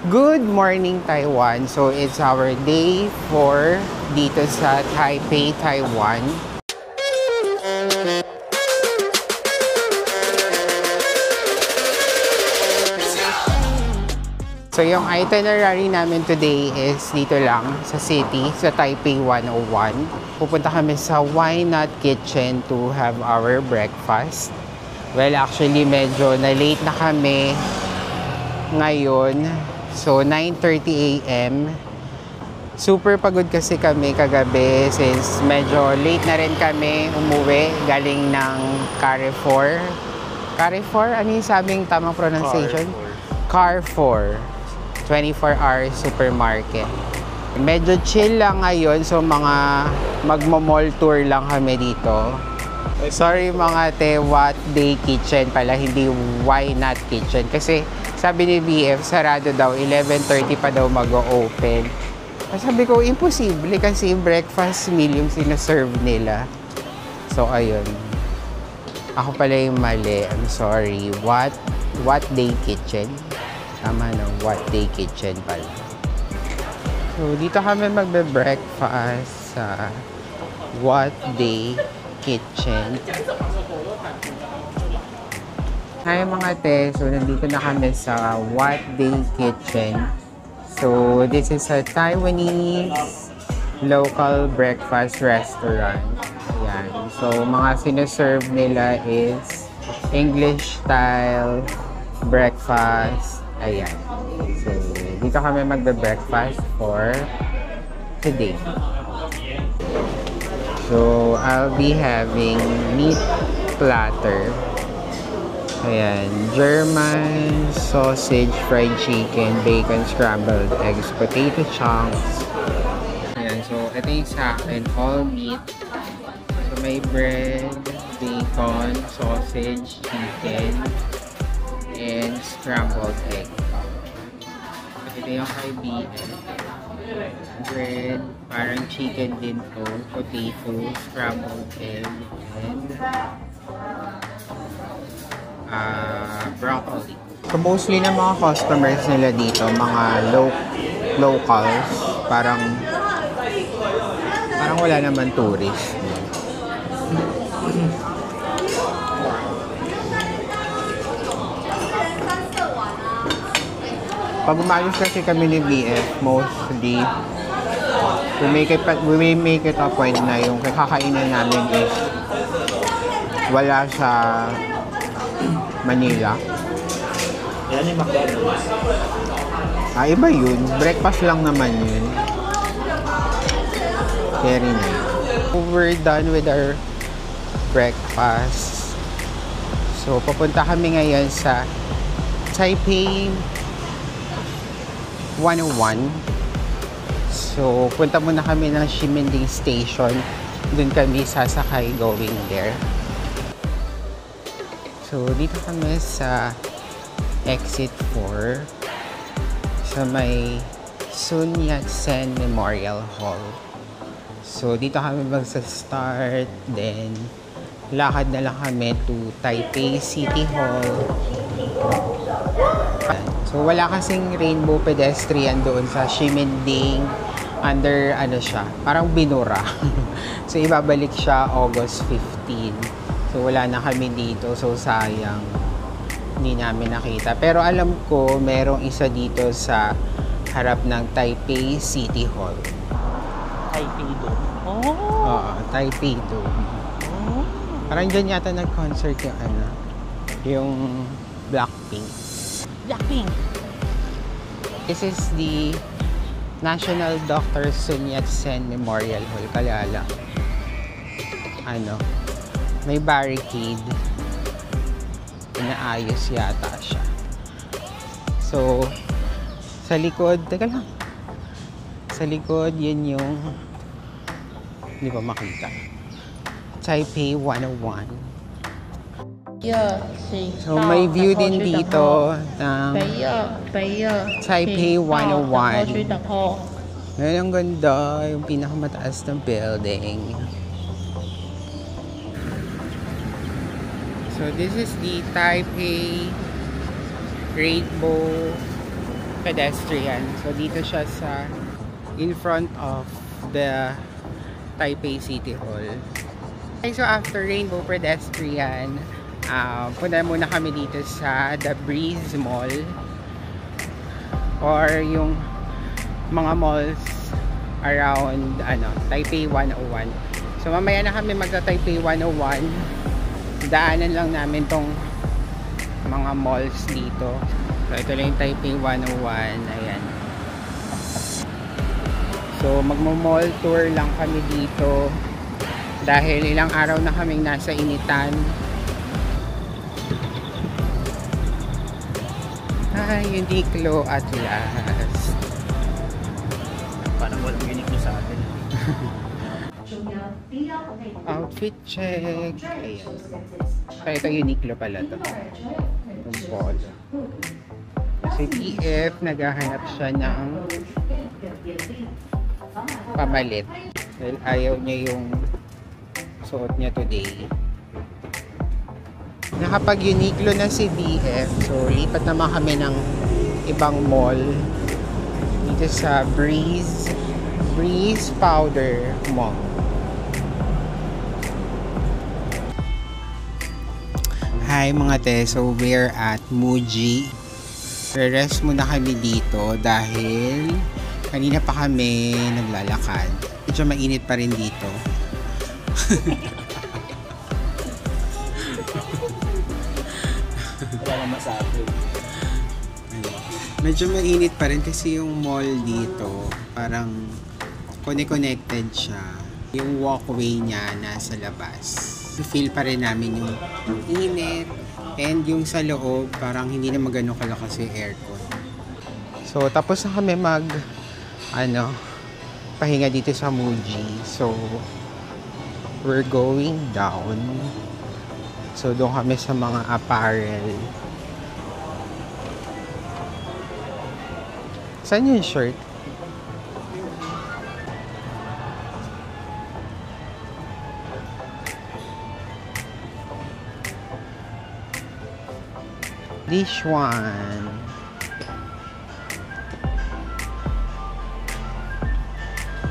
Good morning, Taiwan. So, it's our day 4 dito sa Taipei, Taiwan. So, yung itinerary namin today is dito lang sa city, sa Taipei 101. Pupunta kami sa Why Not Kitchen to have our breakfast. Well, actually, medyo na-late na kami ngayon. So, 9:30 a.m. Super pagod kasi kami kagabi since medyo late na rin kami umuwi galing ng Carrefour. Carrefour? Ano yung sabing tamang pronunciation? Carrefour. 24 hours supermarket. Medyo chill lang ngayon. So, mga magmo-mall tour lang kami dito. Sorry mga te, what day kitchen pala, hindi why not kitchen. Kasi sabi ni BF, sarado daw, 11:30 pa daw mag-o-open. Sabi ko, imposible kasi breakfast meal yung sinaserve nila. So, ayun. Ako pala yung mali. I'm sorry. What day kitchen? Tama no, what day kitchen pala. So, dito kami magbe-breakfast sa what day kitchen. Hi mga te, so nandito na kami sa What Day Kitchen. So this is a Taiwanese local breakfast restaurant. Ayan. So mga sinaserve nila is English style breakfast. Ayan. So dito kami magbe-breakfast for today. So I'll be having meat platter. Ayan, German sausage, fried chicken, bacon, scrambled eggs, potato chunks. Ayan, so ito yung sa akin, all meat. So may bread, bacon, sausage, chicken, and scrambled egg. Ito yung kay BF. Bread, parang chicken din to, potato, scrambled egg, and broccoli. So mostly na mga customers nila dito, mga locals, parang wala naman tourist. Pag umayos kasi kami ni BF, mostly we may make it a point na yung kakainan namin is wala sa Manila. Yan yung McDonald's. Iba yun. Breakfast lang naman yun. Very nice. We're done with our breakfast. So, papunta kami ngayon sa Taipei 101. So, punta muna kami ng Ximending Station. Doon kami sasakay going there. So, dito kami sa exit 4 sa may Sun Yat-sen Memorial Hall. So, dito kami magsa-start. Then, lakad na lang kami to Taipei City Hall. So, wala kasing rainbow pedestrian doon sa Ximending. Under, ano siya, parang binura. So, ibabalik siya August 15. So, wala na kami dito. So, sayang. Hindi namin nakita. Pero alam ko, merong isa dito sa harap ng Taipei City Hall. Taipei Dome. Oh! Oo, Taipei Dome. Oh! Parang dyan yata nag-concert yung ano, yung Blackpink. Blackpink! This is the National Dr. Sun Yat-sen Memorial Hall. Kaya lang, ano, may barricade. Inaayos yata siya. So, sa likod, teka lang. Sa likod, yun yung, hindi pa makita. Taipei 101. So, may view din dito ng Taipei 101. Ngayon, ang ganda. Yung pinakamataas ng building. So this is the Taipei Rainbow pedestrian. So dito siya sa in front of the Taipei City Hall. Okay, so after Rainbow Pedestrian, punta muna kami dito sa The Breeze Mall or yung mga malls around Taipei 101. So mamaya na kami magta Taipei 101. Daanan lang namin tong mga malls dito. So ito lang yung Taipei 101. Ayan. So magmo-mall tour lang kami dito dahil ilang araw na kaming nasa initan. Ay, Uniqlo at last. Parang walang Uniqlo sa atin. Outfit check. Ayan. So ito Uniqlo pala to. Itong polo. Si PF naghahanap siya ng pamalit. Dahil ayaw niya yung suot niya today. Nakapag Uniqlo na si BF, so lipat naman kami ng ibang mall dito sa Breeze Powder Mall. Hi mga te, so we're at Muji. Re-rest muna kami dito dahil kanina pa kami naglalakad. Medyo mainit pa rin dito. Wala naman masabi. Medyo mainit pa rin kasi yung mall dito parang connected siya. Yung walkway niya nasa labas. Feel pa rin namin yung init and yung sa loob parang hindi na magano kalakas yung aircon. So tapos na kami pahinga dito sa Muji. So we're going down. So doon kami sa mga apparel. Saan yung shirt? This one.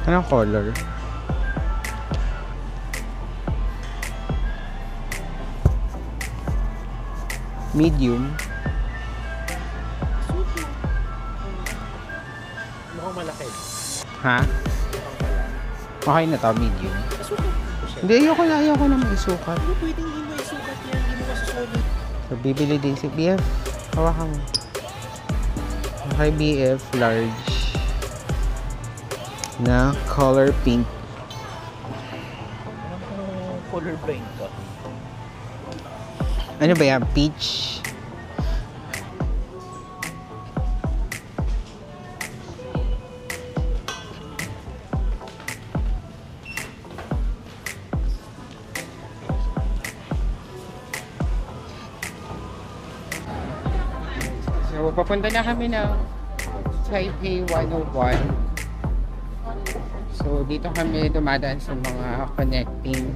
Anong color? Medium. Mukhang malaki. Ha? Okay na to, medium. Hindi, ayoko na maisukat. Hindi pwedeng hindi maisukat yan. Hindi mo masusulit. So, bibili din si BF. Hawakan mo. Okay, BF, large. Na color pink. Anong color blind ka? Ano ba yan? Peach? So, papunta na kami ng Taipei 101. So, dito kami dumadaan sa mga connecting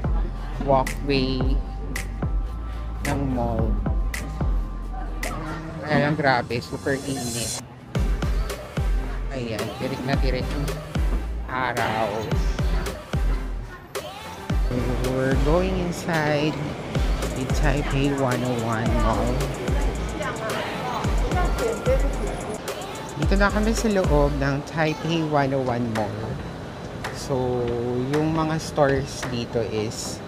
walkway ng mall. Kaya lang grabe, super init. Ayan, tirik na tirik yung araw. So, we're going inside the Taipei 101 Mall. Dito na kami sa loob ng Taipei 101 Mall. So, yung mga stores dito is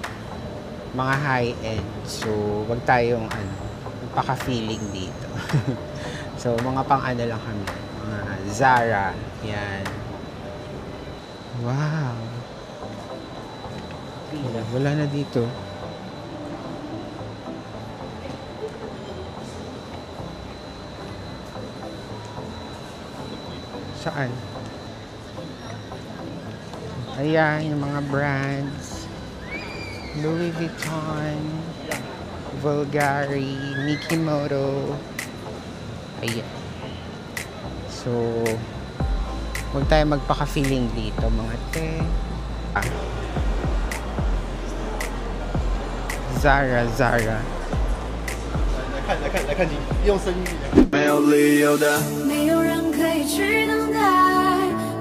mga high-end. So, wag tayong magpaka-feeling dito. So, mga pang-ano lang kami. Mga Zara. Yan. Wow. Wala na dito. Saan? Ayan, yung mga brands. Louis Vuitton, Bulgari, Mikimoto. Ayan. So, huwag tayo magpaka-feeling dito, mga te. Zara. 来看你用声音。没有理由的。没有人可可以去等待，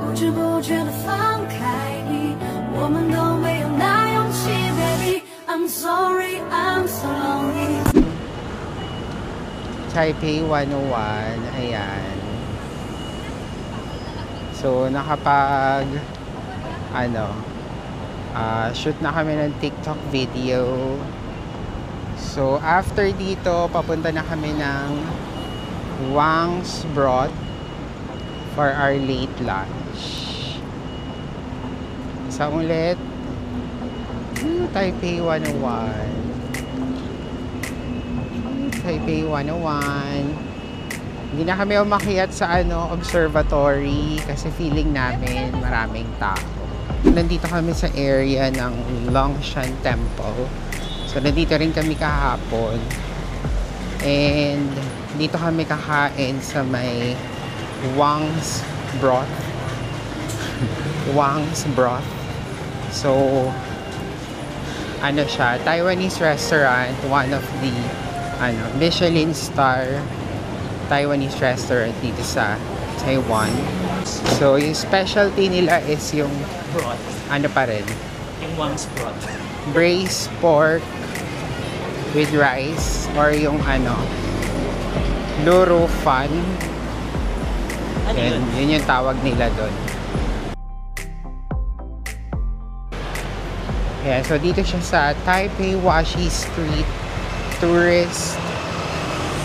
不知不觉的放开你，我们都没有那勇气 ，baby。I'm sorry, I'm so lonely。 Taipei 101, ayan. So, shoot na kami ng TikTok video. So, after dito, papunta na kami ng Wang's Broth for our late lunch. Isa ulit. Taipei 101. Taipei 101. Hindi na kami umakyat sa observatory kasi feeling namin maraming tao. Nandito kami sa area ng Longshan Temple. So, nandito rin kami kahapon. And dito kami kakain sa may Wang's Broth. Wang's Broth. So, siya, Taiwanese restaurant, one of the Michelin star Taiwanese restaurant dito sa Taiwan. So, yung specialty nila is yung Broth. Yung Wang's Broth. braised pork with rice or yung luro fan. Yun yung tawag nila doon. Yeah, so dito siya sa Taipei Washi Street Tourist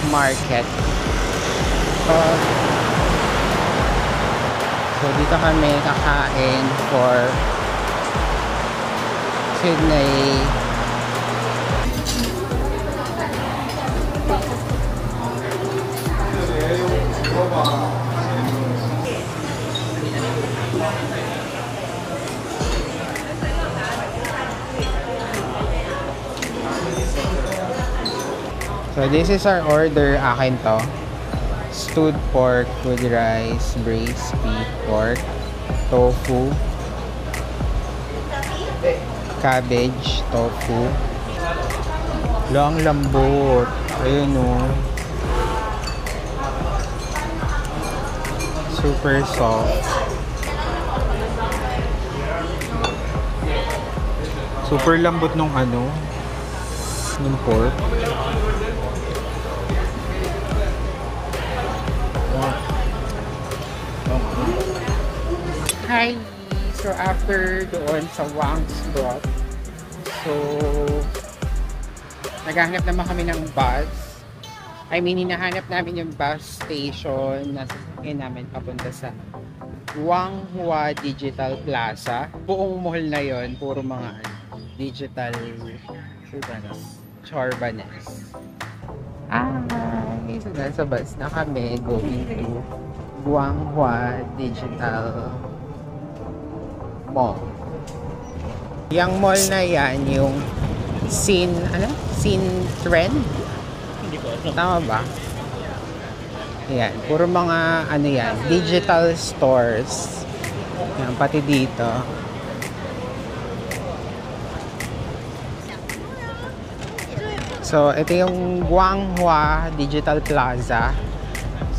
Market. So dito kami kakain for Sydney. So this is our order. Akin to. Stewed pork with rice, braised beef pork, tofu, cabbage, tofu. Long lambot. Ayun o. Super soft. Super lambot nung nung pork. Hi! So after doon sa Wang's Broth, so naghahanap naman kami ng bus. Hinahanap namin yung bus station na sasakyan namin papunta sa Wanghua Digital Plaza. Buong mall na yon, puro mga digital chorbanes. So nasa bus na kami going to Wanghua Digital Mall. Yung mall na yan, yung Sin Trend? Hindi ko alam. Tama ba? Yan, puro mga digital stores. Yan, pati dito. So, ito yung Wanghua Digital Plaza.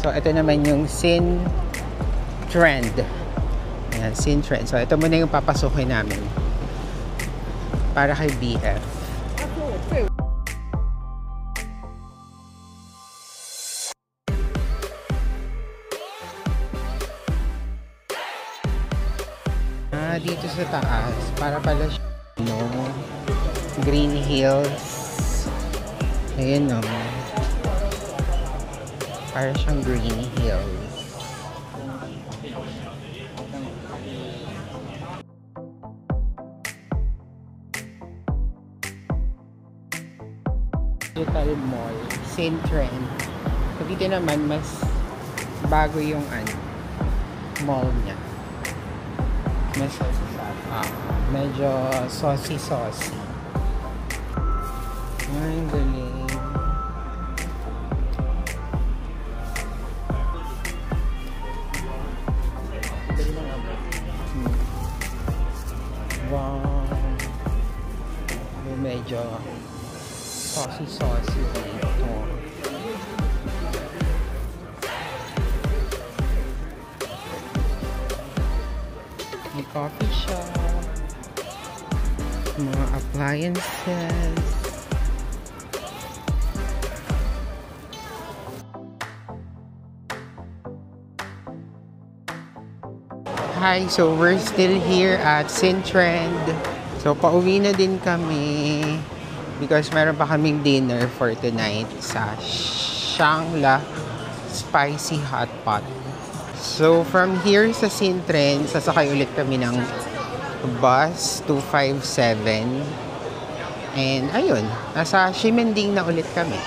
So, ito naman yung Sin Trend. Ayan, Sin Trend. So, ito muna yung papasukin namin. Para kay BF. Dito sa taas. Para pala siya, Green Hills. Ayan o. Para siyang Green Hills. Digital Mall, Sin Trend. So, dito naman mas bago yung mall niya. Mas medyo saucy. Ay, galing. Wow. Medyo saucy dito. coffee shop. Mga appliances. Hi, so we're still here at Cintrend. So pauwi na din kami because meron pa kaming dinner for tonight sa Shangla Spicy Hot Pot. So from here sa Cintrend, sasakay ulit kami ng bus 257. And ayun, nasa Ximending na ulit kami.